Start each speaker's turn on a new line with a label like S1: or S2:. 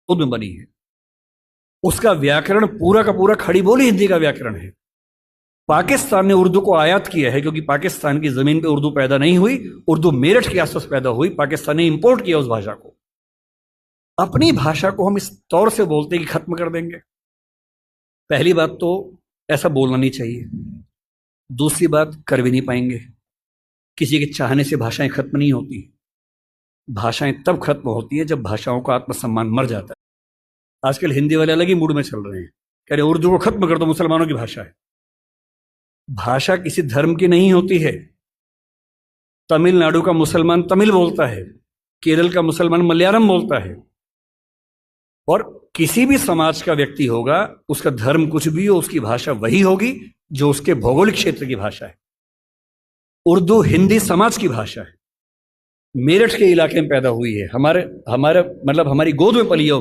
S1: खुद में बनी है। उसका व्याकरण पूरा का पूरा खड़ी बोली हिंदी का व्याकरण है। पाकिस्तान ने उर्दू को आयात किया है क्योंकि पाकिस्तान की जमीन पे उर्दू पैदा नहीं हुई, उर्दू मेरठ के आसपास पैदा हुई, पाकिस्तान ने इंपोर्ट किया उस भाषा को। अपनी भाषा को हम इस तौर से बोलते कि खत्म कर देंगे। पहली बात तो ऐसा बोलना नहीं चाहिए। दूसरी बात, कर भी नहीं पाएंगे। किसी के चाहने से भाषाएं खत्म नहीं होती। भाषाएं तब खत्म होती है जब भाषाओं का आत्मसम्मान मर जाता है। आजकल हिंदी वाले अलग ही मूड में चल रहे हैं, कह रहे उर्दू को खत्म कर दो, मुसलमानों की भाषा है। भाषा किसी धर्म की नहीं होती है। तमिलनाडु का मुसलमान तमिल बोलता है, केरल का मुसलमान मलयालम बोलता है, और किसी भी समाज का व्यक्ति होगा, उसका धर्म कुछ भी हो, उसकी भाषा वही होगी जो उसके भौगोलिक क्षेत्र की भाषा है। उर्दू हिंदी समाज की भाषा है। मेरठ के इलाके में पैदा हुई है, हमारे मतलब हमारी गोद में पली है।